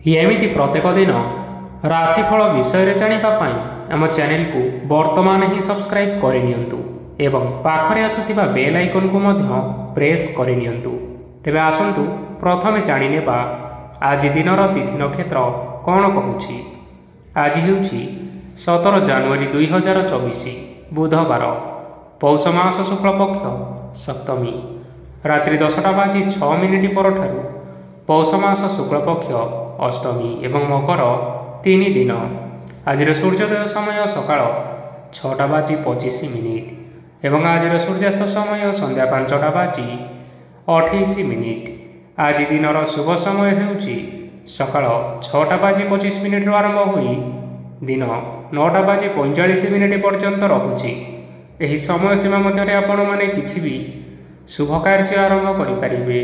एमिति प्रत्येक दिन राशिफल विषय जानापी आम चैनल को वर्तमान ही सब्सक्राइब करनियंतु एवं पाखरे आसुथिबा बेल आइकन को मध्य प्रेस करनियंतु। तेबे आसंतु प्रथमे जानिनेबा आज दिनर तिथि नक्षत्र कौन कहूछि। आज हेउछि 17 जनवरी 2024 बुधवार, पौष मास शुक्ल पक्ष सप्तमी, रात्रि 10:06 परठारु पौष मास शुक्ल पक्ष अष्टमी एवं मकर 3 दिन। आज सूर्योदय समय सकाळ 6:25 एवं आज सूर्यास्त समय संध्या 5:28। आज दिनर शुभ समय हेउछि सकाळ 6:25 आरंभ होई दिन 9:45 पर्यंत रहुछि। एही समय सीमा मध्य आपण माने किछि भी शुभ कार्य आरंभ करि परिबे।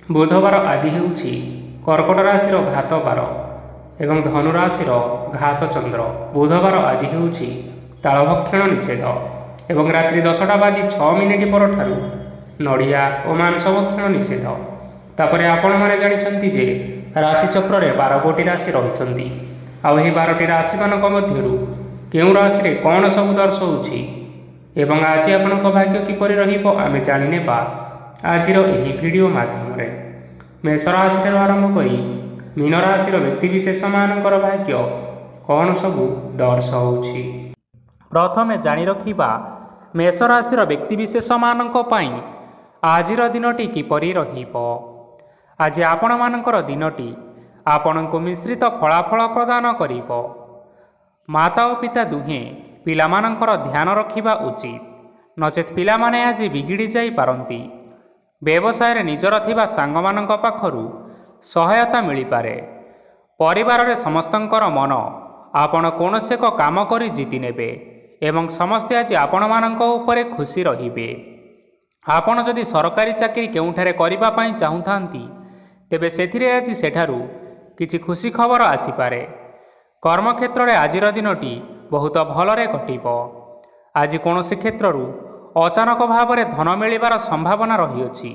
बुधवार आज हेउछि कर्कट राशि घात बार एवं धनु राशि घात चंद्र। बुधवार आज हेउछि तालभक्षण निषेध एवं रात्रि 10:06 परठारु नड़िया और मांस भक्षण निषेध। तापरे आपण माने जानिछंती जे राशि चक्र रे 12 गोटी राशि रहिछंती। आ एही 12टी राशि मानक मध्यरु केउ राशि रे कोन सब दर्शौछि एवं आज आपनक भाग्य किपरि रहिबो आमे जानिनेबा आजिर एही वीडियो माध्यम रे। मेष राशि आरंभ करी मीन राशि व्यक्तिशेष मानकर भाग्य कौन सबू दर्शाऊछि। प्रथमे जानी रखिबा मेष राशि व्यक्तिशेष मानक पई आजिर दिनटी किपरि रहिबो। आज आपण मानकर दिनटी आपणको मिश्रित फलाफल प्रदान करिबो। माता और पिता दुहे पिला मानकर ध्यान रखिबा उचित, नचेत पिला माने आज बिगिड़ी जाई पारंती। व्यवसाय निजर थिबा सांग मानक पाखरु सहायता मिली पारे। परिवार रे समस्तंकर मन आपण कोनोसे को काम करी जीति नेबे एवं समस्ते आज आपण मानक उपरे खुशी रहिबे। आपण जदि सरकारी चाकरी केउठारे करिबा पई चाहुथांती तेबे सेथिरे आज सेठारु किछि खुशी खबर आसी पारे। कर्मक्षेत्र रे आजिर दिनटी बहुत भलरे कटिबो। आज कोनोसी क्षेत्ररु अचानक भाव में धन मिलबार संभावना रही।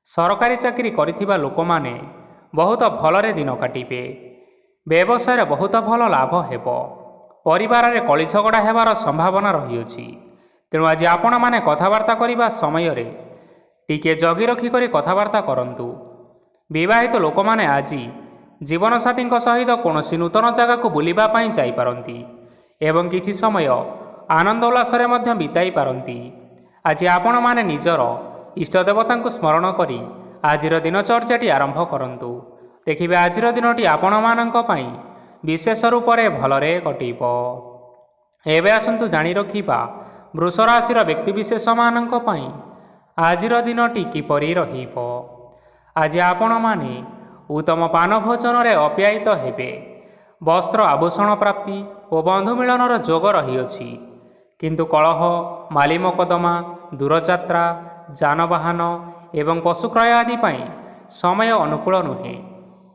सरकारी चाकरी करिथिबा लोक माने बहुत भलरे दिन काटिबे। व्यवसाय बहुत भल लाभ हेबो। परिवार रे कली झगड़ा हेबार संभावना रही। तेणु आज आपण माने कथबार्ता करिबा समय रे टिके जगी रखी करी कथबार्ता करंतु। विवाहित लोक माने आज जीवन साथी सहित कोनोसी नूतन जगह को बुलिबा पई जाई पारंती एवं किछि समय आनंद उल्लासरे मध्य बिताई पारंती। आज आपण माने निजर इष्टदेवता को स्मरण करी आजिर दिनचर्याटी आरंभ करंतु। देखिबे आजिर दिनटी आपण मानक पई विशेष रूप से भलरे कटिबो। एबे आसंतु जानी रखिबा वृष राशि व्यक्तिशेष मानक पई आजिर दिनटी किपरि रहिबो। आज आपण माने उत्तम पान भोजन रे अप्यायित हेबे। वस्त्र आभूषण प्राप्ति और बंधु मिलनर जोग रही। किंतु कलह, माली मकदमा, दूरयात्रा, जानवाहन एवं पशु क्रय आदि पाई समय अनुकूल नुहे।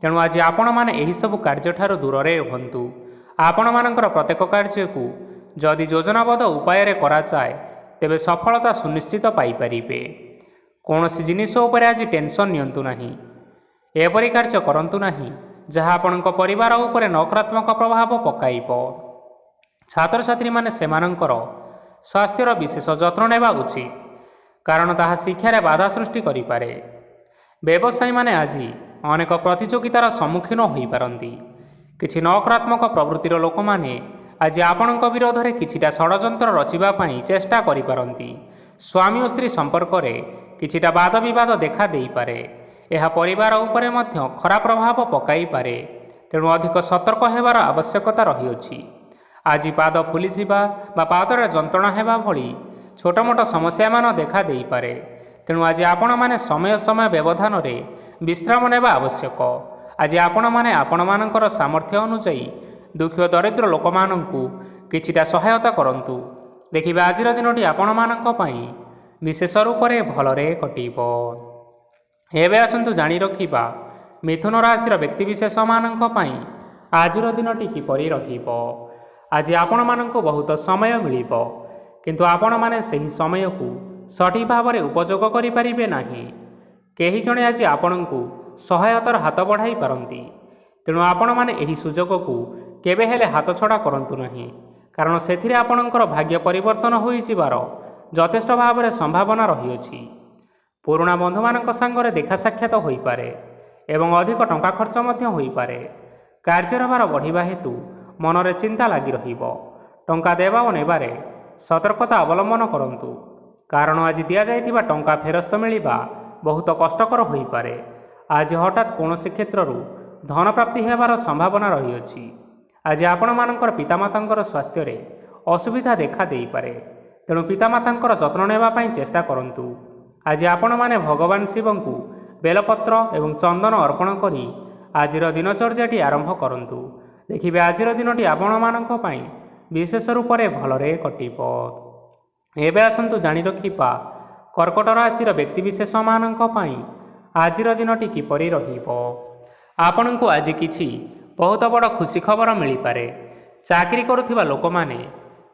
तेणु आज आपण माने एही सब कार्य ठारू दूरे रुहंतु। आपण मानकर प्रत्येक कार्य को जदि योजनाबद्ध उपाय रे करा जाए तेबे सफलता सुनिश्चित पाई परिबे। कोनोसी जिनिस उपरे आज टेंशन नियंतु नाही। एपरि कार्य करंतु नाही जहाँ आपणक परिवार उपरे नकारात्मक प्रभाव पकाइबो। छात्र छात्री माने सेमानंकर स्वास्थ्यर विशेष जत्न नेबा उचित, कारण ताहा शिक्षार बाधा सृष्टि करिपारे। व्यवसायी माने आज अनेक प्रतियोगितार सम्मुखीन होई पारंती। किछि नकारात्मक प्रवृत्तिर लोक माने आज आपणक विरोध रे किछिटा षडयंत्र रचिबा पई चेष्टा करि पारंती। स्वामी और स्त्री संपर्क रे किछिटा वाद विवाद देखा देई पारे। यह परिवार उपरे मध्य खराब प्रभाव पकाई पारे। तेणु अधिक सतर्क हेबार आवश्यकता रही। आज पाद फुली जावा बा पादरे जंत्रणा हेबा भली छोट मोट समस्या मान देखा देई पारे। तेणु आज आपण माने समय समय व्यवधान रे विश्राम नेबा आवश्यक। आज आपण माने आपण मानकर सामर्थ्य अनुसार दुखी और दरिद्र लोक माननकु किछिटा सहायता करंतु। देखिबे आजिर दिनटी आपण मानक पई विशेष रूप से भलरे कटिबो। एबे आसंतु जानी रखिबा मिथुन राशि व्यक्तिशेष मानक पई आजिर दिनटी किपरि रहिबो। आज आपण मानक बहुत समय मिलिबो, किंतु आपण माने सही समय को सठिक भाव में उपयोग करि परिबे नाही। केही जणे आज आपणकु सहायतार हाथ बढ़ाई पारंती, ତେଣୁ ଆପଣମାନେ ଏହି ସୁଯୋଗକୁ କେବେ ହେଲେ ହାତଛଡ଼ା କରନ୍ତୁ ନାହିଁ, କାରଣ ସେଥିରେ ଆପଣଙ୍କର ଭାଗ୍ୟ ପରିବର୍ତ୍ତନ ହୋଇଯିବାର ଯଥେଷ୍ଟ ଭାବରେ ସମ୍ଭାବନା ରହିଅଛି। ପୁରୁଣା ବନ୍ଧୁମାନଙ୍କ ସାଙ୍ଗରେ ଦେଖା ସାକ୍ଷାତ ହୋଇପାରେ ଏବଂ ଅଧିକ ଟଙ୍କା ଖର୍ଚ୍ଚ ମଧ୍ୟ ହୋଇପାରେ। କାର୍ଯ୍ୟର ଭାର ବଢ଼ିବା ହେତୁ ମନରେ ଚିନ୍ତା ଲାଗି ରହିବ। ଟଙ୍କା ଦେବା ଓ ନେବାରେ ସତର୍କତା ଅବଲମ୍ବନ କରନ୍ତୁ, କାରଣ ଆଜି ଦିଆଯାଇଥିବା ଟଙ୍କା ଫେରସ୍ତ ମିଳିବା ବହୁତ କଷ୍ଟକର ହୋଇପାରେ। ଆଜି ହଠାତ୍ କୌଣସି କ୍ଷେତ୍ରରୁ ଧନ ପ୍ରାପ୍ତି ହେବାର ସମ୍ଭାବନା ରହିଅଛି। ଆଜି ଆପଣମାନଙ୍କର ପିତାମାତାଙ୍କର ସ୍ୱାସ୍ଥ୍ୟରେ ଅସୁବିଧା ଦେଖା ଦେଇପାରେ, ତେଣୁ ପିତାମାତାଙ୍କର ଯତ୍ନ ନେବା ପାଇଁ ଚେଷ୍ଟା କରନ୍ତୁ। ଆଜି ଆପଣମାନେ ଭଗବାନ ଶିବଙ୍କୁ ବେଲପତ୍ର ଏବଂ ଚନ୍ଦନ ଅର୍ପଣ କରି ଆଜିର ଦିନଚର୍ଯ୍ୟାଟି ଆରମ୍ଭ କରନ୍ତୁ। ଦେଖିବେ ଆଜିର ଦିନଟି ଆପଣମାନଙ୍କ ପାଇଁ ବିଶେଷ ରୂପରେ ଭଲରେ କଟିବ। ଏବେ ଆସନ୍ତୁ ଜାଣି ରଖିବା କର୍କଟ ରାଶିର ବ୍ୟକ୍ତିବିଶେଷମାନଙ୍କ ପାଇଁ ଆଜିର ଦିନଟି କିପରି ରହିବ। ଆପଣଙ୍କୁ ଆଜି କିଛି ବହୁତ ବଡ଼ ଖୁସି ଖବର ମିଳିପାରେ। ଚାକିରି କରୁଥିବା ଲୋକମାନେ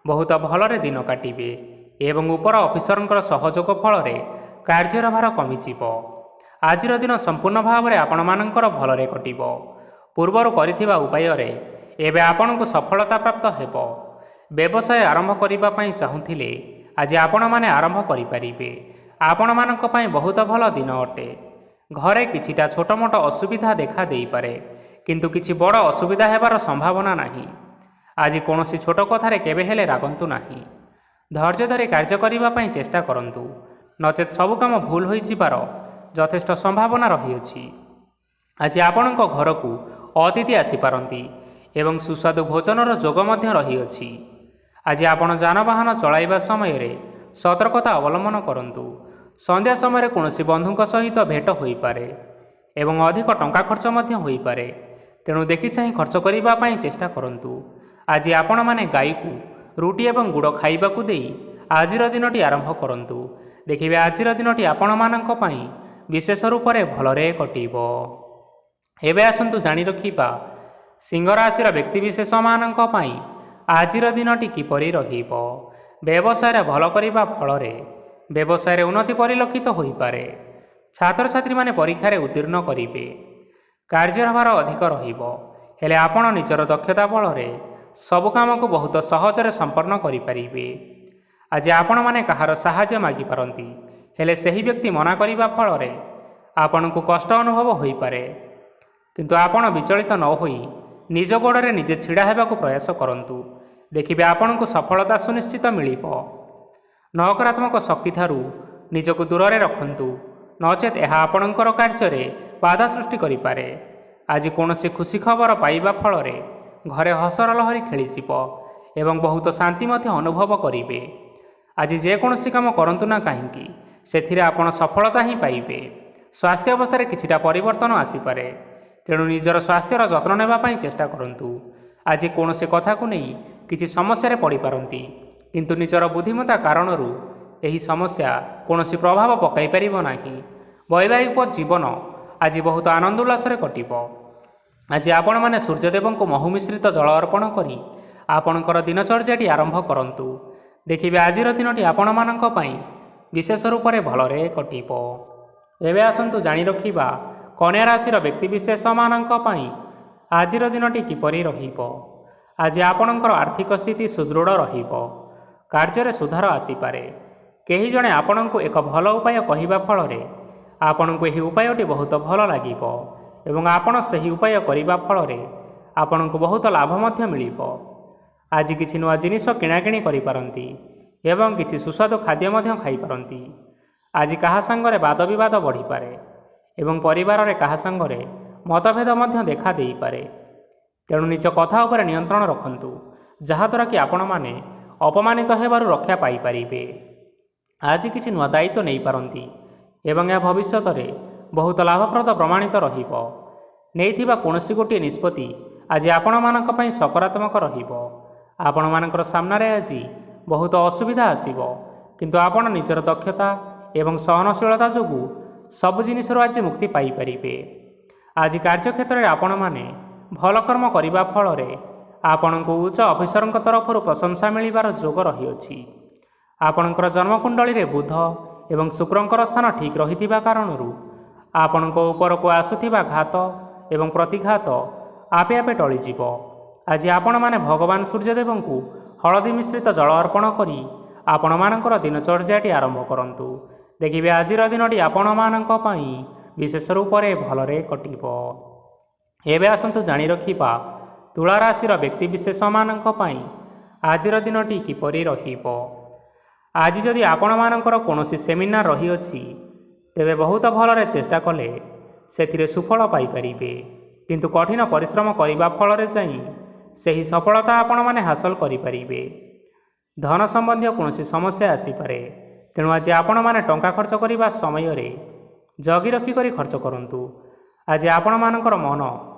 ବହୁତ ଭଲରେ ଦିନ କାଟିବେ ଏବଂ ଉପର ଅଫିସରଙ୍କର ସହଯୋଗ ଫଳରେ କାର୍ଯ୍ୟର ଭାର କମିଯିବ। ଆଜିର ଦିନ ସମ୍ପୂର୍ଣ୍ଣ ଭାବରେ ଆପଣମାନଙ୍କର ଭଲରେ କଟିବ। ପୂର୍ବରୁ କରିଥିବା ଉପାୟରେ ଏବେ ଆପଣଙ୍କୁ ସଫଳତା ପ୍ରାପ୍ତ ହେବ। ବ୍ୟବସାୟ ଆରମ୍ଭ କରିବା ପାଇଁ ଚାହୁଁଥିଲେ ଆଜି ଆପଣମାନେ ଆରମ୍ଭ କରିପାରିବେ। ଆପଣମାନଙ୍କ ପାଇଁ ବହୁତ ଭଲ ଦିନ ଅଟେ। ଘରେ କିଛିଟା ଛୋଟମୋଟ ଅସୁବିଧା ଦେଖା ଦେଇପାରେ, କିନ୍ତୁ କିଛି ବଡ଼ ଅସୁବିଧା ହେବାର ସମ୍ଭାବନା ନାହିଁ। ଆଜି କୌଣସି ଛୋଟ କଥାରେ କେବେ ହେଲେ ରାଗନ୍ତୁ ନାହିଁ। ଧୈର୍ଯ୍ୟ ଧରି କାର୍ଯ୍ୟ କରିବା ପାଇଁ ଚେଷ୍ଟା କରନ୍ତୁ, ନଚେତ୍ ସବୁ କାମ ଭୁଲ ହୋଇଯିବାର ଯଥେଷ୍ଟ ସମ୍ଭାବନା ରହିଅଛି। ଆଜି ଆପଣଙ୍କ ଘରକୁ ଅତିଥି ଆସିପାରନ୍ତି ଏବଂ ସୁସ୍ୱାଦୁ ଭୋଜନର ଯୋଗ ମଧ୍ୟ ରହିଅଛି। ଆଜି ଆପଣ ଯାନବାହନ ଚଳାଇବା ସମୟରେ ସତର୍କତା ଅବଲମ୍ବନ କରନ୍ତୁ। ସନ୍ଧ୍ୟା ସମୟରେ କୌଣସି ବନ୍ଧୁଙ୍କ ସହିତ ଭେଟ ହୋଇପାରେ ଏବଂ ଅଧିକ ଟଙ୍କା ଖର୍ଚ୍ଚ ମଧ୍ୟ ହୋଇପାରେ, ତେଣୁ ଦେଖିଚାହିଁ ଖର୍ଚ୍ଚ କରିବା ପାଇଁ ଚେଷ୍ଟା କରନ୍ତୁ। ଆଜି ଆପଣମାନେ ଗାଈକୁ ରୁଟି ଏବଂ ଗୁଡ଼ ଖାଇବାକୁ ଦେଇ ଆଜିର ଦିନଟି ଆରମ୍ଭ କରନ୍ତୁ। ଦେଖିବେ ଆଜିର ଦିନଟି ଆପଣମାନଙ୍କ ପାଇଁ ବିଶେଷ ରୂପରେ ଭଲରେ କଟିବ। ଏବେ ଆସନ୍ତୁ ଜାଣି ରଖିବା ସିଂହ ରାଶିର ବ୍ୟକ୍ତିବିଶେଷମାନଙ୍କ ପାଇଁ ଆଜିର ଦିନଟି କିପରି ରହିବ। ବ୍ୟବସାୟରେ ଭଲ କରିବା ଫଳରେ ବ୍ୟବସାୟରେ ଉନ୍ନତି ପରିଲକ୍ଷିତ ହୋଇପାରେ। ଛାତ୍ରଛାତ୍ରୀମାନେ ପରୀକ୍ଷାରେ ଉତ୍ତୀର୍ଣ୍ଣ କରିବେ। କାର୍ଯ୍ୟର ଭାର ଅଧିକ ରହିବ, ହେଲେ ଆପଣ ନିଜର ଦକ୍ଷତା ବଳରେ ସବୁ କାମକୁ ବହୁତ ସହଜରେ ସମ୍ପନ୍ନ କରିପାରିବେ। ଆଜି ଆପଣମାନେ କାହାର ସାହାଯ୍ୟ ମାଗିପାରନ୍ତି, ହେଲେ ସେହି ବ୍ୟକ୍ତି ମନା କରିବା ଫଳରେ ଆପଣଙ୍କୁ କଷ୍ଟ ଅନୁଭବ ହୋଇପାରେ, କିନ୍ତୁ ଆପଣ ବିଚଳିତ ନ ହୋଇ ନିଜ ଗୋଡ଼ରେ ନିଜେ ଛିଡ଼ା ହେବାକୁ ପ୍ରୟାସ କରନ୍ତୁ। ଦେଖିବେ ଆପଣଙ୍କୁ ସଫଳତା ସୁନିଶ୍ଚିତ ମିଳିବ। ନକାରାତ୍ମକ ଶକ୍ତିଠାରୁ ନିଜକୁ ଦୂରରେ ରଖନ୍ତୁ, ନଚେତ୍ ଏହା ଆପଣଙ୍କର କାର୍ଯ୍ୟରେ ବାଧା ସୃଷ୍ଟି କରିପାରେ। ଆଜି କୌଣସି ଖୁସି ଖବର ପାଇବା ଫଳରେ ଘରେ ହସର ଲହରୀ ଖେଳିଯିବ ଏବଂ ବହୁତ ଶାନ୍ତି ମଧ୍ୟ ଅନୁଭବ କରିବେ। ଆଜି ଯେକୌଣସି କାମ କରନ୍ତୁ ନା କାହିଁକି, ସେଥିରେ ଆପଣ ସଫଳତା ହିଁ ପାଇବେ। ସ୍ୱାସ୍ଥ୍ୟ ଅବସ୍ଥାରେ କିଛିଟା ପରିବର୍ତ୍ତନ ଆସିପାରେ, ତେଣୁ ନିଜର ସ୍ୱାସ୍ଥ୍ୟର ଯତ୍ନ ନେବା ପାଇଁ ଚେଷ୍ଟା କରନ୍ତୁ। ଆଜି କୌଣସି କଥାକୁ ନେଇ କିଛି ସମସ୍ୟାରେ ପଡ଼ିପାରନ୍ତି, କିନ୍ତୁ ନିଜର ବୁଦ୍ଧିମତ୍ତା କାରଣରୁ ଏହି ସମସ୍ୟା କୌଣସି ପ୍ରଭାବ ପକାଇ ପାରିବ ନାହିଁ। ବୈବାହିକ ଜୀବନ ଆଜି ବହୁତ ଆନନ୍ଦ ଉଲ୍ଲାସରେ କଟିବ। ଆଜି ଆପଣମାନେ ସୂର୍ଯ୍ୟଦେବଙ୍କୁ ମହୁ ମିଶ୍ରିତ ଜଳ ଅର୍ପଣ କରି ଆପଣଙ୍କର ଦିନଚର୍ଯ୍ୟାଟି ଆରମ୍ଭ କରନ୍ତୁ। ଦେଖିବେ ଆଜିର ଦିନଟି ଆପଣମାନଙ୍କ ପାଇଁ ବିଶେଷ ରୂପରେ ଭଲରେ କଟିବ। ଏବେ ଆସନ୍ତୁ ଜାଣି ରଖିବା କନ୍ୟା ରାଶିର ବ୍ୟକ୍ତିବିଶେଷମାନଙ୍କ ପାଇଁ ଆଜିର ଦିନଟି କିପରି ରହିବ। ଆଜି ଆପଣଙ୍କର ଆର୍ଥିକ ସ୍ଥିତି ସୁଦୃଢ଼ ରହିବ। କାର୍ଯ୍ୟରେ ସୁଧାର ଆସିପାରେ। କେହି ଜଣେ ଆପଣଙ୍କୁ ଏକ ଭଲ ଉପାୟ କହିବା ଫଳରେ ଆପଣଙ୍କୁ ଏହି ଉପାୟଟି ବହୁତ ଭଲ ଲାଗିବ ଏବଂ ଆପଣ ସେହି ଉପାୟ କରିବା ଫଳରେ ଆପଣଙ୍କୁ ବହୁତ ଲାଭ ମଧ୍ୟ ମିଳିବ। ଆଜି କିଛି ନୂଆ ଜିନିଷ କିଣାକିଣି କରିପାରନ୍ତି ଏବଂ କିଛି ସୁସ୍ୱାଦୁ ଖାଦ୍ୟ ମଧ୍ୟ ଖାଇପାରନ୍ତି। ଆଜି କାହା ସାଙ୍ଗରେ ବାଦ ବିବାଦ ବଢ଼ିପାରେ ଏବଂ ପରିବାରରେ କାହା ସାଙ୍ଗରେ ମତଭେଦ ମଧ୍ୟ ଦେଖା ଦେଇପାରେ, ତେଣୁ ନିଜ କଥା ଉପରେ ନିୟନ୍ତ୍ରଣ ରଖନ୍ତୁ, ଯାହାଦ୍ୱାରା କି ଆପଣମାନେ ଅପମାନିତ ହେବାରୁ ରକ୍ଷା ପାଇପାରିବେ। ଆଜି କିଛି ନୂଆ ଦାୟିତ୍ୱ ନେଇପାରନ୍ତି ଏବଂ ଏହା ଭବିଷ୍ୟତରେ ବହୁତ ଲାଭପ୍ରଦ ପ୍ରମାଣିତ ରହିବ। ନେଇଥିବା କୌଣସି ଗୋଟିଏ ନିଷ୍ପତ୍ତି ଆଜି ଆପଣମାନଙ୍କ ପାଇଁ ସକାରାତ୍ମକ ରହିବ। ଆପଣମାନଙ୍କର ସାମ୍ନାରେ ଆଜି ବହୁତ ଅସୁବିଧା ଆସିବ, କିନ୍ତୁ ଆପଣ ନିଜର ଦକ୍ଷତା ଏବଂ ସହନଶୀଳତା ଯୋଗୁଁ ସବୁ ଜିନିଷରୁ ଆଜି ମୁକ୍ତି ପାଇପାରିବେ। ଆଜି କାର୍ଯ୍ୟକ୍ଷେତ୍ରରେ ଆପଣମାନେ ଭଲ କର୍ମ କରିବା ଫଳରେ ଆପଣଙ୍କୁ ଉଚ୍ଚ ଅଫିସରଙ୍କ ତରଫରୁ ପ୍ରଶଂସା ମିଳିବାର ଯୋଗ ରହିଅଛି। ଆପଣଙ୍କର ଜନ୍ମକୁଣ୍ଡଳୀରେ ବୁଧ ଏବଂ ଶୁକ୍ରଙ୍କର ସ୍ଥାନ ଠିକ୍ ରହିଥିବା କାରଣରୁ ଆପଣଙ୍କ ଉପରକୁ ଆସୁଥିବା ଘାତ ଏବଂ ପ୍ରତିଘାତ ଆପେ ଆପେ ଟଳିଯିବ। ଆଜି ଆପଣମାନେ ଭଗବାନ ସୂର୍ଯ୍ୟଦେବଙ୍କୁ ହଳଦୀ ମିଶ୍ରିତ ଜଳ ଅର୍ପଣ କରି ଆପଣମାନଙ୍କର ଦିନଚର୍ଯ୍ୟାଟି ଆରମ୍ଭ କରନ୍ତୁ। ଦେଖିବେ ଆଜିର ଦିନଟି ଆପଣମାନଙ୍କ ପାଇଁ ବିଶେଷ ରୂପରେ ଭଲରେ କଟିବ। ଏବେ ଆସନ୍ତୁ ଜାଣି ରଖିବା ତୁଳା ରାଶିର ବ୍ୟକ୍ତିବିଶେଷମାନଙ୍କ ପାଇଁ ଆଜିର ଦିନଟି କିପରି ରହିବ। ଆଜି ଯଦି ଆପଣମାନଙ୍କର କୌଣସି ସେମିନାର ରହିଅଛି, ତେବେ ବହୁତ ଭଲରେ ଚେଷ୍ଟା କଲେ ସେଥିରେ ସୁଫଳ ପାଇପାରିବେ। କିନ୍ତୁ କଠିନ ପରିଶ୍ରମ କରିବା ଫଳରେ ଯାଇ ସେହି ସଫଳତା ଆପଣମାନେ ହାସଲ କରିପାରିବେ। ଧନ ସମ୍ବନ୍ଧୀୟ କୌଣସି ସମସ୍ୟା ଆସିପାରେ, ତେଣୁ ଆଜି ଆପଣମାନେ ଟଙ୍କା ଖର୍ଚ୍ଚ କରିବା ସମୟରେ ଜଗି ରଖି କରି ଖର୍ଚ୍ଚ କରନ୍ତୁ। ଆଜି ଆପଣମାନଙ୍କର ମନ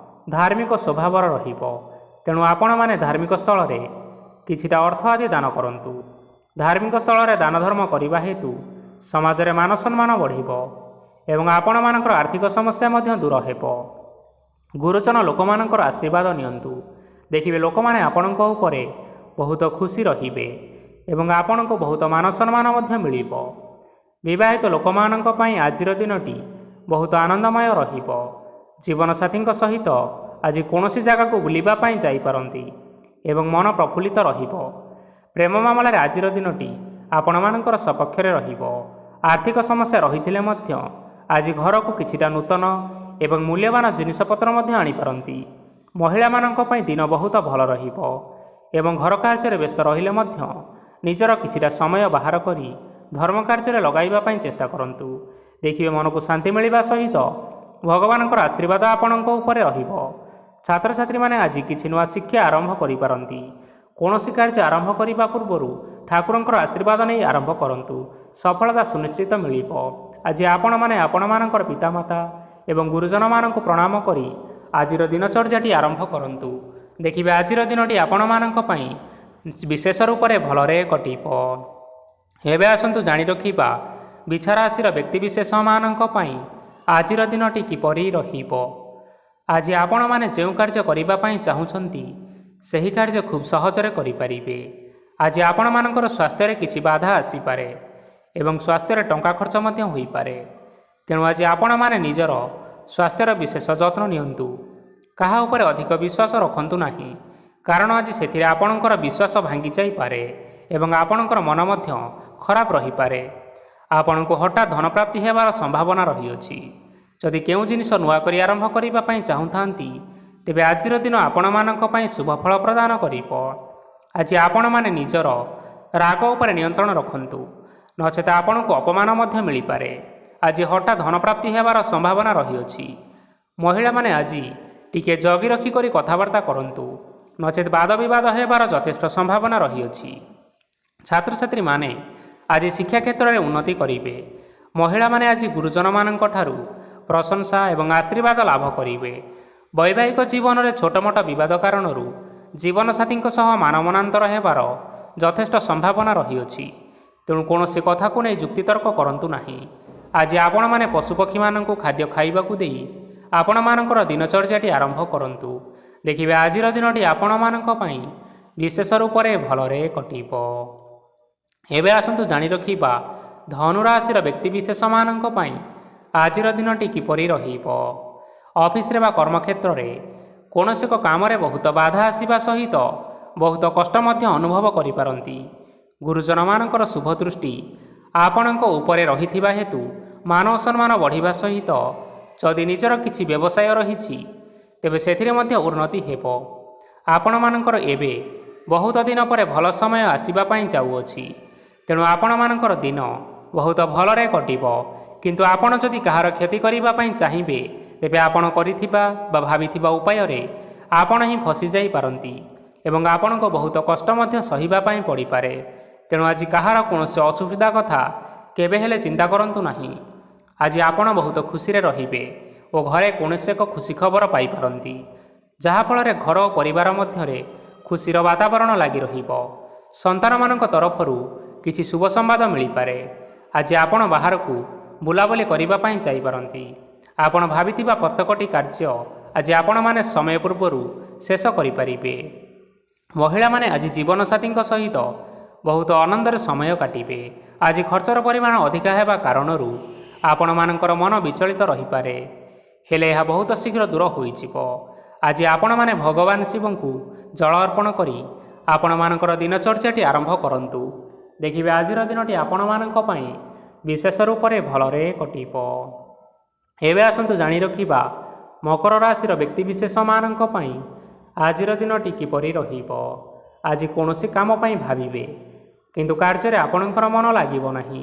ଧାର୍ମିକ ସ୍ୱଭାବର ରହିବ, ତେଣୁ ଆପଣମାନେ ଧାର୍ମିକ ସ୍ଥଳରେ କିଛିଟା ଅର୍ଥ ଆଦି ଦାନ କରନ୍ତୁ। ଧାର୍ମିକ ସ୍ଥଳରେ ଦାନ ଧର୍ମ କରିବା ହେତୁ ସମାଜରେ ମାନ ସମ୍ମାନ ବଢ଼ିବ ଏବଂ ଆପଣମାନଙ୍କର ଆର୍ଥିକ ସମସ୍ୟା ମଧ୍ୟ ଦୂର ହେବ। ଗୁରୁଜନ ଲୋକମାନଙ୍କର ଆଶୀର୍ବାଦ ନିଅନ୍ତୁ। ଦେଖିବେ ଲୋକମାନେ ଆପଣଙ୍କ ଉପରେ ବହୁତ ଖୁସି ରହିବେ ଏବଂ ଆପଣଙ୍କୁ ବହୁତ ମାନ ସମ୍ମାନ ମଧ୍ୟ ମିଳିବ। ବିବାହିତ ଲୋକମାନଙ୍କ ପାଇଁ ଆଜିର ଦିନଟି ବହୁତ ଆନନ୍ଦମୟ ରହିବ। ଜୀବନସାଥୀଙ୍କ ସହିତ ଆଜି କୌଣସି ଜାଗାକୁ ବୁଲିବା ପାଇଁ ଯାଇପାରନ୍ତି ଏବଂ ମନ ପ୍ରଫୁଲ୍ଲିତ ରହିବ। ପ୍ରେମ ମାମଲାରେ ଆଜିର ଦିନଟି ଆପଣମାନଙ୍କର ସପକ୍ଷରେ ରହିବ। ଆର୍ଥିକ ସମସ୍ୟା ରହିଥିଲେ ମଧ୍ୟ ଆଜି ଘରକୁ କିଛିଟା ନୂତନ ଏବଂ ମୂଲ୍ୟବାନ ଜିନିଷପତ୍ର ମଧ୍ୟ ଆଣିପାରନ୍ତି। ମହିଳାମାନଙ୍କ ପାଇଁ ଦିନ ବହୁତ ଭଲ ରହିବ ଏବଂ ଘର କାର୍ଯ୍ୟରେ ବ୍ୟସ୍ତ ରହିଲେ ମଧ୍ୟ ନିଜର କିଛିଟା ସମୟ ବାହାର କରି ଧର୍ମ କାର୍ଯ୍ୟରେ ଲଗାଇବା ପାଇଁ ଚେଷ୍ଟା କରନ୍ତୁ। ଦେଖିବେ ମନକୁ ଶାନ୍ତି ମିଳିବା ସହିତ ଭଗବାନଙ୍କର ଆଶୀର୍ବାଦ ଆପଣଙ୍କ ଉପରେ ରହିବ। ଛାତ୍ରଛାତ୍ରୀମାନେ ଆଜି କିଛି ନୂଆ ଶିକ୍ଷା ଆରମ୍ଭ କରିପାରନ୍ତି। କୌଣସି କାର୍ଯ୍ୟ ଆରମ୍ଭ କରିବା ପୂର୍ବରୁ ଠାକୁରଙ୍କର ଆଶୀର୍ବାଦ ନେଇ ଆରମ୍ଭ କରନ୍ତୁ। ସଫଳତା ସୁନିଶ୍ଚିତ ମିଳିବ। ଆଜି ଆପଣମାନେ ଆପଣମାନଙ୍କର ପିତାମାତା ଏବଂ ଗୁରୁଜନମାନଙ୍କୁ ପ୍ରଣାମ କରି ଆଜିର ଦିନଚର୍ଯ୍ୟାଟି ଆରମ୍ଭ କରନ୍ତୁ। ଦେଖିବେ ଆଜିର ଦିନଟି ଆପଣମାନଙ୍କ ପାଇଁ ବିଶେଷ ରୂପରେ ଭଲରେ କଟିବ। ଏବେ ଆସନ୍ତୁ ଜାଣି ରଖିବା ବିଛା ରାଶିର ବ୍ୟକ୍ତିବିଶେଷମାନଙ୍କ ପାଇଁ ଆଜିର ଦିନଟି କିପରି ରହିବ। ଆଜି ଆପଣମାନେ ଯେଉଁ କାର୍ଯ୍ୟ କରିବା ପାଇଁ ଚାହୁଁଛନ୍ତି, ସେହି କାର୍ଯ୍ୟ ଖୁବ୍ ସହଜରେ କରିପାରିବେ। ଆଜି ଆପଣମାନଙ୍କର ସ୍ୱାସ୍ଥ୍ୟରେ କିଛି ବାଧା ଆସିପାରେ ଏବଂ ସ୍ୱାସ୍ଥ୍ୟରେ ଟଙ୍କା ଖର୍ଚ୍ଚ ମଧ୍ୟ ହୋଇପାରେ। ତେଣୁ ଆଜି ଆପଣମାନେ ନିଜର ସ୍ୱାସ୍ଥ୍ୟର ବିଶେଷ ଯତ୍ନ ନିଅନ୍ତୁ। କାହା ଉପରେ ଅଧିକ ବିଶ୍ୱାସ ରଖନ୍ତୁ ନାହିଁ, କାରଣ ଆଜି ସେଥିରେ ଆପଣଙ୍କର ବିଶ୍ୱାସ ଭାଙ୍ଗି ଯାଇପାରେ ଏବଂ ଆପଣଙ୍କର ମନ ମଧ୍ୟ ଖରାପ ରହିପାରେ। ଆପଣଙ୍କୁ ହଠାତ୍ ଧନପ୍ରାପ୍ତି ହେବାର ସମ୍ଭାବନା ରହିଅଛି। ଯଦି କେଉଁ ଜିନିଷ ନୂଆ କରି ଆରମ୍ଭ କରିବା ପାଇଁ ଚାହୁଁଥାନ୍ତି, ତେବେ ଆଜିର ଦିନ ଆପଣମାନଙ୍କ ପାଇଁ ଶୁଭ ଫଳ ପ୍ରଦାନ କରିବ। ଆଜି ଆପଣମାନେ ନିଜର ରାଗ ଉପରେ ନିୟନ୍ତ୍ରଣ ରଖନ୍ତୁ, ନଚେତ ଆପଣଙ୍କୁ ଅପମାନ ମଧ୍ୟ ମିଳିପାରେ। ଆଜି ହଠାତ୍ ଧନପ୍ରାପ୍ତି ହେବାର ସମ୍ଭାବନା ରହିଅଛି। ମହିଳାମାନେ ଆଜି ଟିକେ ଜଗି ରଖି କରି କଥାବାର୍ତ୍ତା କରନ୍ତୁ, ନଚେତ ବାଦ ବିବାଦ ହେବାର ଯଥେଷ୍ଟ ସମ୍ଭାବନା ରହିଅଛି। ଛାତ୍ରଛାତ୍ରୀମାନେ ଆଜି ଶିକ୍ଷା କ୍ଷେତ୍ରରେ ଉନ୍ନତି କରିବେ। ମହିଳାମାନେ ଆଜି ଗୁରୁଜନମାନଙ୍କ ଠାରୁ ପ୍ରଶଂସା ଏବଂ ଆଶୀର୍ବାଦ ଲାଭ କରିବେ। ବୈବାହିକ ଜୀବନରେ ଛୋଟମୋଟ ବିବାଦ କାରଣରୁ ଜୀବନସାଥୀଙ୍କ ସହ ମାନମନାନ୍ତର ହେବାର ଯଥେଷ୍ଟ ସମ୍ଭାବନା ରହିଅଛି। ତେଣୁ କୌଣସି କଥାକୁ ନେଇ ଯୁକ୍ତିତର୍କ କରନ୍ତୁ ନାହିଁ। ଆଜି ଆପଣମାନେ ପଶୁପକ୍ଷୀମାନଙ୍କୁ ଖାଦ୍ୟ ଖାଇବାକୁ ଦେଇ ଆପଣମାନଙ୍କର ଦିନଚର୍ଯ୍ୟାଟି ଆରମ୍ଭ କରନ୍ତୁ। ଦେଖିବେ ଆଜିର ଦିନଟି ଆପଣମାନଙ୍କ ପାଇଁ ବିଶେଷ ରୂପରେ ଭଲରେ କଟିବ। ଏବେ ଆସନ୍ତୁ ଜାଣି ରଖିବା ଧନୁରାଶିର ବ୍ୟକ୍ତିବିଶେଷମାନଙ୍କ ପାଇଁ ଆଜିର ଦିନଟି କିପରି ରହିବ। ଅଫିସରେ ବା କର୍ମକ୍ଷେତ୍ରରେ କୌଣସି ଏକ କାମରେ ବହୁତ ବାଧା ଆସିବା ସହିତ ବହୁତ କଷ୍ଟ ମଧ୍ୟ ଅନୁଭବ କରିପାରନ୍ତି। ଗୁରୁଜନମାନଙ୍କର ଶୁଭ ଦୃଷ୍ଟି ଆପଣଙ୍କ ଉପରେ ରହିଥିବା ହେତୁ ମାନ ସମ୍ମାନ ବଢ଼ିବା ସହିତ ଯଦି ନିଜର କିଛି ବ୍ୟବସାୟ ରହିଛି, ତେବେ ସେଥିରେ ମଧ୍ୟ ଉନ୍ନତି ହେବ। ଆପଣମାନଙ୍କର ଏବେ ବହୁତ ଦିନ ପରେ ଭଲ ସମୟ ଆସିବା ପାଇଁ ଯାଉଅଛି, ତେଣୁ ଆପଣମାନଙ୍କର ଦିନ ବହୁତ ଭଲରେ କଟିବ। କିନ୍ତୁ ଆପଣ ଯଦି କାହାର କ୍ଷତି କରିବା ପାଇଁ ଚାହିଁବେ, ତେବେ ଆପଣ କରିଥିବା ବା ଭାବିଥିବା ଉପାୟରେ ଆପଣ ହିଁ ଫସିଯାଇପାରନ୍ତି ଏବଂ ଆପଣଙ୍କୁ ବହୁତ କଷ୍ଟ ମଧ୍ୟ ସହିବା ପାଇଁ ପଡ଼ିପାରେ। ତେଣୁ ଆଜି କାହାର କୌଣସି ଅସୁବିଧା କଥା କେବେ ହେଲେ ଚିନ୍ତା କରନ୍ତୁ ନାହିଁ। ଆଜି ଆପଣ ବହୁତ ଖୁସିରେ ରହିବେ ଓ ଘରେ କୌଣସି ଏକ ଖୁସି ଖବର ପାଇପାରନ୍ତି, ଯାହାଫଳରେ ଘର ଓ ପରିବାର ମଧ୍ୟରେ ଖୁସିର ବାତାବରଣ ଲାଗି ରହିବ। ସନ୍ତାନମାନଙ୍କ ତରଫରୁ କିଛି ଶୁଭ ସମ୍ବାଦ ମିଳିପାରେ। ଆଜି ଆପଣ ବାହାରକୁ ବୁଲାବୁଲି କରିବା ପାଇଁ ଯାଇପାରନ୍ତି। ଆପଣ ଭାବିଥିବା ପ୍ରତ୍ୟେକଟି କାର୍ଯ୍ୟ ଆଜି ଆପଣମାନେ ସମୟ ପୂର୍ବରୁ ଶେଷ କରିପାରିବେ। ମହିଳାମାନେ ଆଜି ଜୀବନସାଥୀଙ୍କ ସହିତ ବହୁତ ଆନନ୍ଦରେ ସମୟ କାଟିବେ। ଆଜି ଖର୍ଚ୍ଚର ପରିମାଣ ଅଧିକା ହେବା କାରଣରୁ ଆପଣମାନଙ୍କର ମନ ବିଚଳିତ ରହିପାରେ, ହେଲେ ଏହା ବହୁତ ଶୀଘ୍ର ଦୂର ହୋଇଯିବ। ଆଜି ଆପଣମାନେ ଭଗବାନ ଶିବଙ୍କୁ ଜଳ ଅର୍ପଣ କରି ଆପଣମାନଙ୍କର ଦିନଚର୍ଯ୍ୟାଟି ଆରମ୍ଭ କରନ୍ତୁ। ଦେଖିବେ ଆଜିର ଦିନଟି ଆପଣମାନଙ୍କ ପାଇଁ ବିଶେଷ ରୂପରେ ଭଲରେ କଟିବ। ଏବେ ଆସନ୍ତୁ ଜାଣି ରଖିବା ମକର ରାଶିର ବ୍ୟକ୍ତିବିଶେଷମାନଙ୍କ ପାଇଁ ଆଜିର ଦିନଟି କିପରି ରହିବ। ଆଜି କୌଣସି କାମ ପାଇଁ ଭାବିବେ, କିନ୍ତୁ କାର୍ଯ୍ୟରେ ଆପଣଙ୍କର ମନ ଲାଗିବ ନାହିଁ।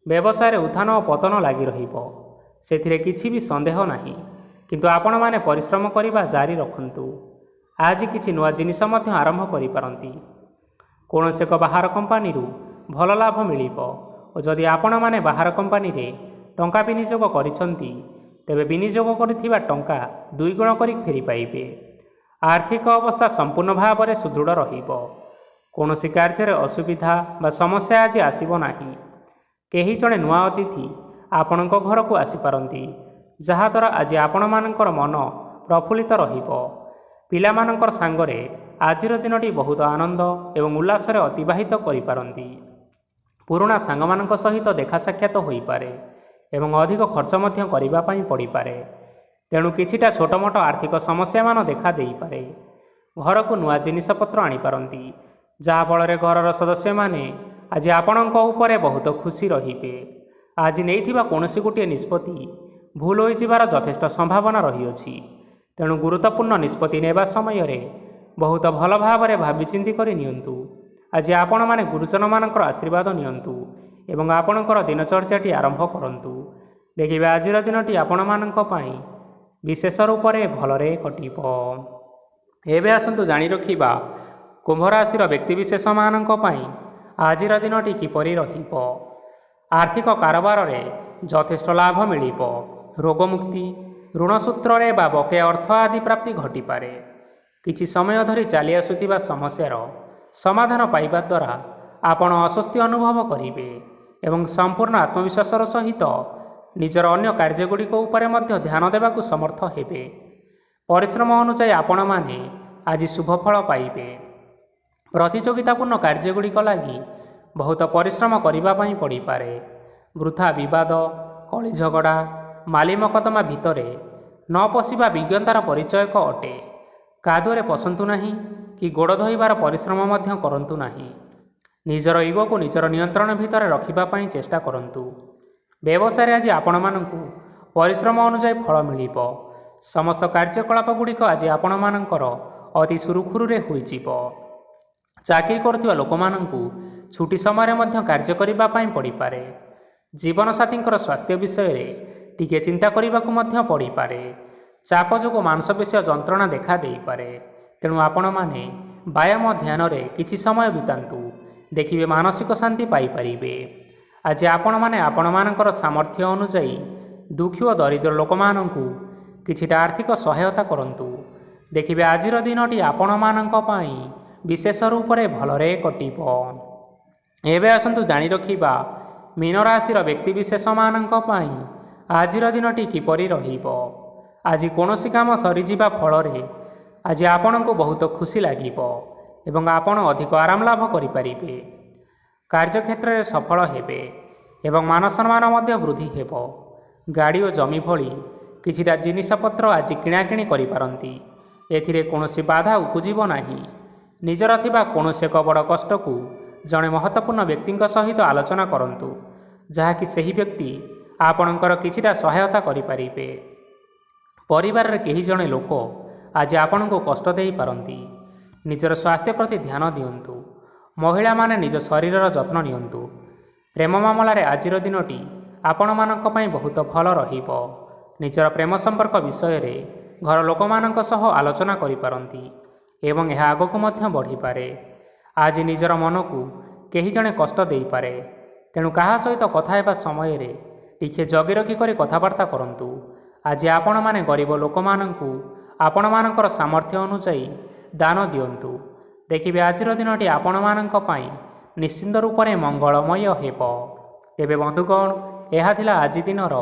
ବ୍ୟବସାୟରେ ଉତ୍ଥାନ ଓ ପତନ ଲାଗି ରହିବ, ସେଥିରେ କିଛି ବି ସନ୍ଦେହ ନାହିଁ। କିନ୍ତୁ ଆପଣମାନେ ପରିଶ୍ରମ କରିବା ଜାରି ରଖନ୍ତୁ। ଆଜି କିଛି ନୂଆ ଜିନିଷ ମଧ୍ୟ ଆରମ୍ଭ କରିପାରନ୍ତି। କୌଣସି ଏକ ବାହାର କମ୍ପାନୀରୁ ଭଲ ଲାଭ ମିଳିବ ଓ ଯଦି ଆପଣମାନେ ବାହାର କମ୍ପାନୀରେ ଟଙ୍କା ବିନିଯୋଗ କରିଛନ୍ତି, ତେବେ ବିନିଯୋଗ କରିଥିବା ଟଙ୍କା 2 ଗୁଣ କରି ଫେରି ପାଇବେ। ଆର୍ଥିକ ଅବସ୍ଥା ସମ୍ପୂର୍ଣ୍ଣ ଭାବରେ ସୁଦୃଢ଼ ରହିବ। କୌଣସି କାର୍ଯ୍ୟରେ ଅସୁବିଧା ବା ସମସ୍ୟା ଆଜି ଆସିବ ନାହିଁ। କେହି ଜଣେ ନୂଆ ଅତିଥି ଆପଣଙ୍କ ଘରକୁ ଆସିପାରନ୍ତି, ଯାହାଦ୍ୱାରା ଆଜି ଆପଣମାନଙ୍କର ମନ ପ୍ରଫୁଲ୍ଲିତ ରହିବ। ପିଲାମାନଙ୍କର ସାଙ୍ଗରେ ଆଜିର ଦିନଟି ବହୁତ ଆନନ୍ଦ ଏବଂ ଉଲ୍ଲାସରେ ଅତିବାହିତ କରିପାରନ୍ତି। ପୁରୁଣା ସାଙ୍ଗମାନଙ୍କ ସହିତ ଦେଖା ସାକ୍ଷାତ ହୋଇପାରେ ଏବଂ ଅଧିକ ଖର୍ଚ୍ଚ ମଧ୍ୟ କରିବା ପାଇଁ ପଡ଼ିପାରେ। ତେଣୁ କିଛିଟା ଛୋଟମୋଟ ଆର୍ଥିକ ସମସ୍ୟାମାନ ଦେଖା ଦେଇପାରେ। ଘରକୁ ନୂଆ ଜିନିଷପତ୍ର ଆଣିପାରନ୍ତି, ଯାହାଫଳରେ ଘରର ସଦସ୍ୟମାନେ ଆଜି ଆପଣଙ୍କ ଉପରେ ବହୁତ ଖୁସି ରହିବେ। ଆଜି ନେଇଥିବା କୌଣସି ଗୋଟିଏ ନିଷ୍ପତ୍ତି ଭୁଲ ହୋଇଯିବାର ଯଥେଷ୍ଟ ସମ୍ଭାବନା ରହିଅଛି। ତେଣୁ ଗୁରୁତ୍ୱପୂର୍ଣ୍ଣ ନିଷ୍ପତ୍ତି ନେବା ସମୟରେ ବହୁତ ଭଲ ଭାବରେ ଭାବିଚିନ୍ତି କରି ନିଅନ୍ତୁ। ଆଜି ଆପଣମାନେ ଗୁରୁଜନମାନଙ୍କର ଆଶୀର୍ବାଦ ନିଅନ୍ତୁ ଏବଂ ଆପଣଙ୍କର ଦିନଚର୍ଯ୍ୟାଟି ଆରମ୍ଭ କରନ୍ତୁ। ଦେଖିବେ ଆଜିର ଦିନଟି ଆପଣମାନଙ୍କ ପାଇଁ ବିଶେଷ ରୂପରେ ଭଲରେ କଟିବ। ଏବେ ଆସନ୍ତୁ ଜାଣି ରଖିବା କୁମ୍ଭ ରାଶିର ବ୍ୟକ୍ତିବିଶେଷମାନଙ୍କ ପାଇଁ ଆଜିର ଦିନଟି କିପରି ରହିବ। ଆର୍ଥିକ କାରବାରରେ ଯଥେଷ୍ଟ ଲାଭ ମିଳିବ। ରୋଗମୁକ୍ତି, ଋଣ ସୂତ୍ରରେ ବା ବକେୟା ଅର୍ଥ ଆଦି ପ୍ରାପ୍ତି ଘଟିପାରେ। କିଛି ସମୟ ଧରି ଚାଲି ଆସୁଥିବା ସମସ୍ୟାର ସମାଧାନ ପାଇବା ଦ୍ୱାରା ଆପଣ ଆଶ୍ୱସ୍ତି ଅନୁଭବ କରିବେ ଏବଂ ସମ୍ପୂର୍ଣ୍ଣ ଆତ୍ମବିଶ୍ୱାସର ସହିତ ନିଜର ଅନ୍ୟ କାର୍ଯ୍ୟଗୁଡ଼ିକ ଉପରେ ମଧ୍ୟ ଧ୍ୟାନ ଦେବାକୁ ସମର୍ଥ ହେବେ। ପରିଶ୍ରମ ଅନୁଯାୟୀ ଆପଣମାନେ ଆଜି ଶୁଭଫଳ ପାଇବେ। ପ୍ରତିଯୋଗିତାପୂର୍ଣ୍ଣ କାର୍ଯ୍ୟଗୁଡ଼ିକ ଲାଗି ବହୁତ ପରିଶ୍ରମ କରିବା ପାଇଁ ପଡ଼ିପାରେ। ବୃଥା ବିବାଦ, କଳି ଝଗଡ଼ା, ମାଲି ମକଦ୍ଦମା ଭିତରେ ନ ପଶିବା ବିଜ୍ଞତାର ପରିଚୟକ ଅଟେ। କାଦୁଅରେ ପଶନ୍ତୁ ନାହିଁ କି ଗୋଡ଼ ଧୋଇବାର ପରିଶ୍ରମ ମଧ୍ୟ କରନ୍ତୁ ନାହିଁ। ନିଜର ଇଗୋକୁ ନିଜର ନିୟନ୍ତ୍ରଣ ଭିତରେ ରଖିବା ପାଇଁ ଚେଷ୍ଟା କରନ୍ତୁ। ବ୍ୟବସାୟରେ ଆଜି ଆପଣମାନଙ୍କୁ ପରିଶ୍ରମ ଅନୁଯାୟୀ ଫଳ ମିଳିବ। ସମସ୍ତ କାର୍ଯ୍ୟକଳାପ ଗୁଡ଼ିକ ଆଜି ଆପଣମାନଙ୍କର ଅତି ସୁରୁଖୁରୁରେ ହୋଇଯିବ। ଚାକିରି କରୁଥିବା ଲୋକମାନଙ୍କୁ ଛୁଟି ସମୟରେ ମଧ୍ୟ କାର୍ଯ୍ୟ କରିବା ପାଇଁ ପଡ଼ିପାରେ। ଜୀବନସାଥୀଙ୍କର ସ୍ୱାସ୍ଥ୍ୟ ବିଷୟରେ ଟିକିଏ ଚିନ୍ତା କରିବାକୁ ମଧ୍ୟ ପଡ଼ିପାରେ। ଚାପ ଯୋଗୁଁ ମାଂସପେଶୀୟ ଯନ୍ତ୍ରଣା ଦେଖା ଦେଇପାରେ। ତେଣୁ ଆପଣମାନେ ବ୍ୟାୟାମ ଧ୍ୟାନରେ କିଛି ସମୟ ବିତାନ୍ତୁ। ଦେଖିବେ ମାନସିକ ଶାନ୍ତି ପାଇପାରିବେ। ଆଜି ଆପଣମାନେ ଆପଣମାନଙ୍କର ସାମର୍ଥ୍ୟ ଅନୁଯାୟୀ ଦୁଃଖୀ ଓ ଦରିଦ୍ର ଲୋକମାନଙ୍କୁ କିଛିଟା ଆର୍ଥିକ ସହାୟତା କରନ୍ତୁ। ଦେଖିବେ ଆଜିର ଦିନଟି ଆପଣମାନଙ୍କ ପାଇଁ ବିଶେଷ ରୂପରେ ଭଲରେ କଟିବ। ଏବେ ଆସନ୍ତୁ ଜାଣି ରଖିବା ମୀନ ରାଶିର ବ୍ୟକ୍ତିବିଶେଷମାନଙ୍କ ପାଇଁ ଆଜିର ଦିନଟି କିପରି ରହିବ। ଆଜି କୌଣସି କାମ ସରିଯିବା ଫଳରେ ଆଜି ଆପଣଙ୍କୁ ବହୁତ ଖୁସି ଲାଗିବ ଏବଂ ଆପଣ ଅଧିକ ଆରାମ ଲାଭ କରିପାରିବେ। କାର୍ଯ୍ୟକ୍ଷେତ୍ରରେ ସଫଳ ହେବେ ଏବଂ ମାନସମ୍ମାନ ମଧ୍ୟ ବୃଦ୍ଧି ହେବ। ଗାଡ଼ି ଓ ଜମି ଭଳି କିଛିଟା ଜିନିଷପତ୍ର ଆଜି କିଣାକିଣି କରିପାରନ୍ତି। ଏଥିରେ କୌଣସି ବାଧା ଉପୁଜିବ ନାହିଁ। ନିଜର ଥିବା କୌଣସି ଏକ ବଡ଼ କଷ୍ଟକୁ ଜଣେ ମହତ୍ତ୍ୱପୂର୍ଣ୍ଣ ବ୍ୟକ୍ତିଙ୍କ ସହିତ ଆଲୋଚନା କରନ୍ତୁ, ଯାହାକି ସେହି ବ୍ୟକ୍ତି ଆପଣଙ୍କର କିଛିଟା ସହାୟତା କରିପାରିବେ। ପରିବାରରେ କେହି ଜଣେ ଲୋକ ଆଜି ଆପଣଙ୍କୁ କଷ୍ଟ ଦେଇପାରନ୍ତି। ନିଜର ସ୍ୱାସ୍ଥ୍ୟ ପ୍ରତି ଧ୍ୟାନ ଦିଅନ୍ତୁ। ମହିଳାମାନେ ନିଜ ଶରୀରର ଯତ୍ନ ନିଅନ୍ତୁ। ପ୍ରେମ ମାମଲାରେ ଆଜିର ଦିନଟି ଆପଣମାନଙ୍କ ପାଇଁ ବହୁତ ଭଲ ରହିବ। ନିଜର ପ୍ରେମ ସମ୍ପର୍କ ବିଷୟରେ ଘର ଲୋକମାନଙ୍କ ସହ ଆଲୋଚନା କରିପାରନ୍ତି ଏବଂ ଏହା ଆଗକୁ ମଧ୍ୟ ବଢ଼ିପାରେ। ଆଜି ନିଜର ମନକୁ କେହି ଜଣେ କଷ୍ଟ ଦେଇପାରେ, ତେଣୁ କାହା ସହିତ କଥା ହେବା ସମୟରେ ଟିକିଏ ଜଗି ରଖି କରି କଥାବାର୍ତ୍ତା କରନ୍ତୁ। ଆଜି ଆପଣମାନେ ଗରିବ ଲୋକମାନଙ୍କୁ ଆପଣମାନଙ୍କର ସାମର୍ଥ୍ୟ ଅନୁଯାୟୀ ଦାନ ଦିଅନ୍ତୁ। ଦେଖିବେ ଆଜିର ଦିନଟି ଆପଣମାନଙ୍କ ପାଇଁ ନିଶ୍ଚିନ୍ତ ରୂପରେ ମଙ୍ଗଳମୟ ହେବ। ତେବେ ବନ୍ଧୁଗଣ, ଏହା ଥିଲା ଆଜି ଦିନର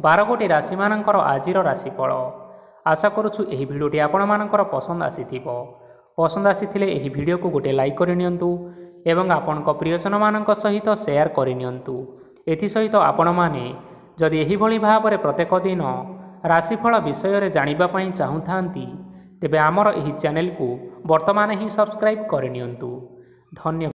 12ଗୋଟି ରାଶିମାନଙ୍କର ଆଜିର ରାଶିଫଳ। ଆଶା କରୁଛୁ ଏହି ଭିଡ଼ିଓଟି ଆପଣମାନଙ୍କର ପସନ୍ଦ ଆସିଥିବ। ପସନ୍ଦ ଆସିଥିଲେ ଏହି ଭିଡ଼ିଓକୁ ଗୋଟିଏ ଲାଇକ୍ କରିନିଅନ୍ତୁ ଏବଂ ଆପଣଙ୍କ ପ୍ରିୟଜନମାନଙ୍କ ସହିତ ସେୟାର କରିନିଅନ୍ତୁ। ଏଥିସହିତ ଆପଣମାନେ ଯଦି ଏହିଭଳି ଭାବରେ ପ୍ରତ୍ୟେକ ଦିନ ରାଶିଫଳ ବିଷୟରେ ଜାଣିବା ପାଇଁ ଚାହୁଁଥାନ୍ତି, ତେବେ ଆମର ଏହି ଚ୍ୟାନେଲକୁ ବର୍ତ୍ତମାନ ହିଁ ସବସ୍କ୍ରାଇବ୍ କରିନିଅନ୍ତୁ। ଧନ୍ୟବାଦ।